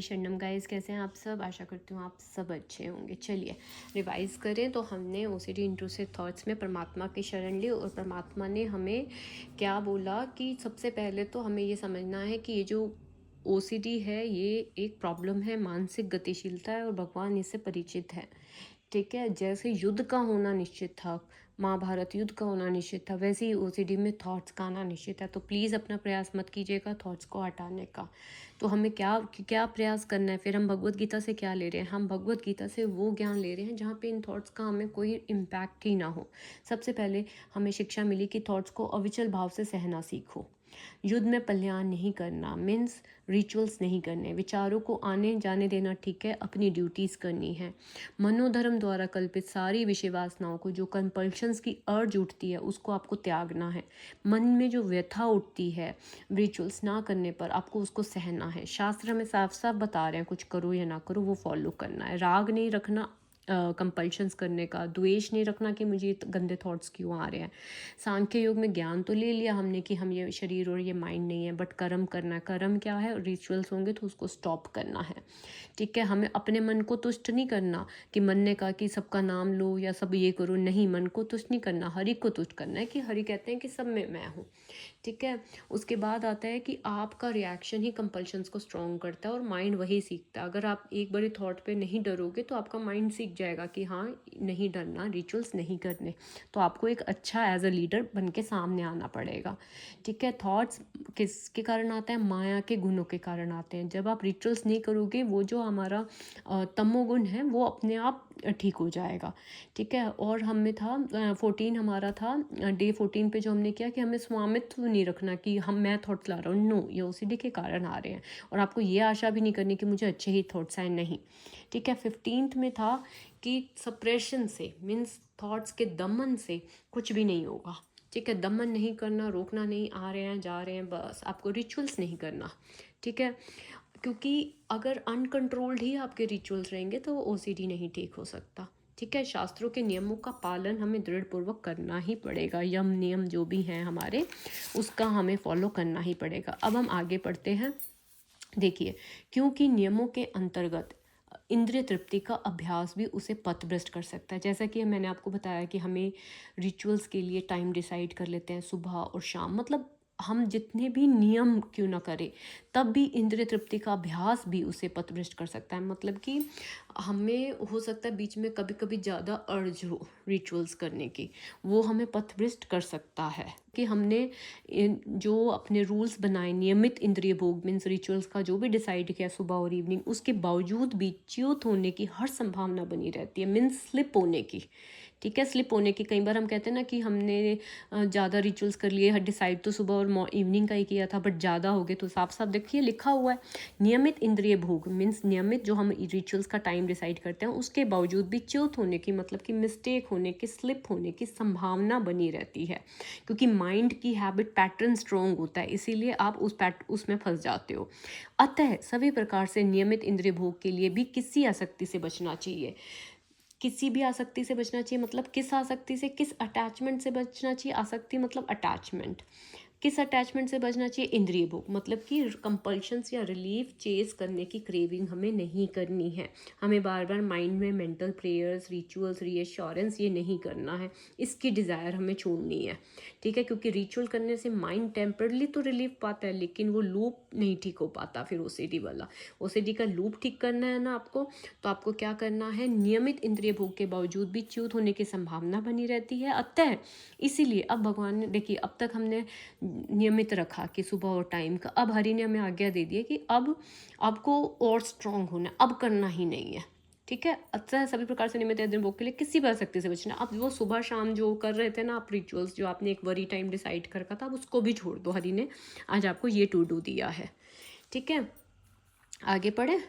शरणम गाइस, कैसे हैं आप सब। आशा करती हूँ आप सब अच्छे होंगे। चलिए रिवाइज करें तो हमने ओसीडी इंट्रूसिव थॉट्स में परमात्मा की शरण ली और परमात्मा ने हमें क्या बोला कि सबसे पहले तो हमें ये समझना है कि ये जो ओसीडी है ये एक प्रॉब्लम है, मानसिक गतिशीलता है और भगवान इससे परिचित है। ठीक है, जैसे युद्ध का होना निश्चित था, महाभारत युद्ध का होना निश्चित था, वैसे ही ओसीडी में थॉट्स का आना निश्चित है। तो प्लीज़ अपना प्रयास मत कीजिएगा थॉट्स को हटाने का। तो हमें क्या क्या प्रयास करना है फिर। हम भगवत गीता से क्या ले रहे हैं? हम भगवत गीता से वो ज्ञान ले रहे हैं जहाँ पे इन थॉट्स का हमें कोई इम्पैक्ट ही ना हो। सबसे पहले हमें शिक्षा मिली कि थॉट्स को अविचल भाव से सहना सीखो। युद्ध में कल्याण नहीं करना मीन्स रिचुअल्स नहीं करने, विचारों को आने जाने देना ठीक है, अपनी ड्यूटीज़ करनी है। मनोधर्म द्वारा कल्पित सारी विषय वासनाओं को, जो कंपल्शंस की अर्ज उठती है उसको आपको त्यागना है। मन में जो व्यथा उठती है रिचुअल्स ना करने पर, आपको उसको सहना है। शास्त्र में साफ साफ बता रहे हैं कुछ करो या ना करो वो फॉलो करना है। राग नहीं रखना कंपल्शंस करने का, द्वेष नहीं रखना कि मुझे ये गंदे थॉट्स क्यों आ रहे हैं। सांख्य योग में ज्ञान तो ले लिया हमने कि हम ये शरीर और ये माइंड नहीं है, बट कर्म करना है। कर्म क्या है? रिचुअल्स होंगे तो उसको स्टॉप करना है। ठीक है, हमें अपने मन को तुष्ट नहीं करना कि मन ने कहा कि सबका नाम लो या सब ये करो, नहीं, मन को तुष्ट नहीं करना, हरि को तुष्ट करना है कि हरि कहते हैं कि सब में मैं हूँ। ठीक है, उसके बाद आता है कि आपका रिएक्शन ही कंपल्शंस को स्ट्रॉन्ग करता है और माइंड वही सीखता है। अगर आप एक बड़ी थॉट पे नहीं डरोगे तो आपका माइंड सीख जाएगा कि हाँ नहीं डरना, रिचुअल्स नहीं करने। तो आपको एक अच्छा एज अ लीडर बन के सामने आना पड़ेगा। ठीक है, थॉट्स किसके कारण आता है? माया के गुणों के कारण आते हैं। जब आप रिचुअल्स नहीं करोगे, वो जो हमारा तमोगुण है वो अपने आप ठीक हो जाएगा। ठीक है, और हमें था 14 हमारा था डे 14 पे जो हमने किया कि हमें स्वामित्व नहीं रखना कि हम मैं थॉट्स ला रहा हूँ। नो, ये ओसीडी के कारण आ रहे हैं और आपको ये आशा भी नहीं करनी कि मुझे अच्छे ही थॉट्स आए, नहीं। ठीक है, 15th में था कि सप्रेशन से मीन्स थॉट्स के दमन से कुछ भी नहीं होगा। ठीक है, दमन नहीं करना, रोकना नहीं, आ रहे हैं जा रहे हैं, बस आपको रिचुअल्स नहीं करना। ठीक है, क्योंकि अगर अनकंट्रोल्ड ही आपके रिचुअल्स रहेंगे तो वो ओसीडी नहीं ठीक हो सकता। ठीक है, शास्त्रों के नियमों का पालन हमें दृढ़पूर्वक करना ही पड़ेगा। यम नियम जो भी हैं हमारे, उसका हमें फॉलो करना ही पड़ेगा। अब हम आगे पढ़ते हैं। देखिए, क्योंकि नियमों के अंतर्गत इंद्रिय तृप्ति का अभ्यास भी उसे पथभ्रष्ट कर सकता है। जैसा कि मैंने आपको बताया कि हमें रिचुअल्स के लिए टाइम डिसाइड कर लेते हैं सुबह और शाम, मतलब हम जितने भी नियम क्यों ना करें तब भी इंद्रिय तृप्ति का अभ्यास भी उसे पथभ्रष्ट कर सकता है। मतलब कि हमें हो सकता है बीच में कभी कभी ज़्यादा अर्ज हो रिचुअल्स करने की, वो हमें पथभ्रष्ट कर सकता है। कि हमने जो अपने रूल्स बनाए, नियमित इंद्रिय भोग मीन्स रिचुअल्स का जो भी डिसाइड किया सुबह और इवनिंग, उसके बावजूद भी च्युत होने की हर संभावना बनी रहती है, मीन्स स्लिप होने की। ठीक है, स्लिप होने की। कई बार हम कहते हैं ना कि हमने ज़्यादा रिचुअल्स कर लिए, डिसाइड तो सुबह और इवनिंग का ही किया था बट ज़्यादा हो गए। तो साफ साफ देखिए लिखा हुआ है, नियमित इंद्रिय भोग मीन्स नियमित जो हम रिचुअल्स का टाइम डिसाइड करते हैं उसके बावजूद भी च्युत होने की, मतलब कि मिस्टेक होने की, स्लिप होने की संभावना बनी रहती है। क्योंकि माइंड की हैबिट पैटर्न स्ट्रॉन्ग होता है, इसीलिए आप उसमें फंस जाते हो। अतः सभी प्रकार से नियमित इंद्रिय भोग के लिए भी किसी आसक्ति से बचना चाहिए। किसी भी आसक्ति से बचना चाहिए, मतलब किस आसक्ति से, किस अटैचमेंट से बचना चाहिए। आसक्ति मतलब अटैचमेंट। किस अटैचमेंट से बचना चाहिए? इंद्रिय भोग, मतलब कि कंपल्शंस या रिलीफ चेज करने की क्रेविंग हमें नहीं करनी है। हमें बार बार माइंड में मेंटल प्रेयर्स, रिचुअल्स, रीअश्योरेंस ये नहीं करना है, इसकी डिज़ायर हमें छोड़नी है। ठीक है, क्योंकि रिचुअल करने से माइंड टेम्परली तो रिलीफ पाता है लेकिन वो लूप नहीं ठीक हो पाता। फिर ओसीडी वाला, ओसीडी का लूप ठीक करना है ना आपको, तो आपको क्या करना है? नियमित इंद्रिय भोग के बावजूद भी च्युत होने की संभावना बनी रहती है। अतः इसीलिए अब भगवान ने, देखिए अब तक हमने नियमित रखा कि सुबह और टाइम का, अब हरि ने हमें आज्ञा दे दी है कि अब आपको और स्ट्रांग होना है, अब करना ही नहीं है। ठीक है, अतः सभी प्रकार से नियमित इंद्रिय भोग के लिए किसी भी आसक्ति से बचना। अब वो सुबह शाम जो कर रहे थे ना आप रिचुअल्स, जो आपने एक वरी टाइम डिसाइड कर रखा था, अब उसको भी छोड़ दो। हरि ने आज आपको ये टू डू दिया है। ठीक है, आगे पढ़े।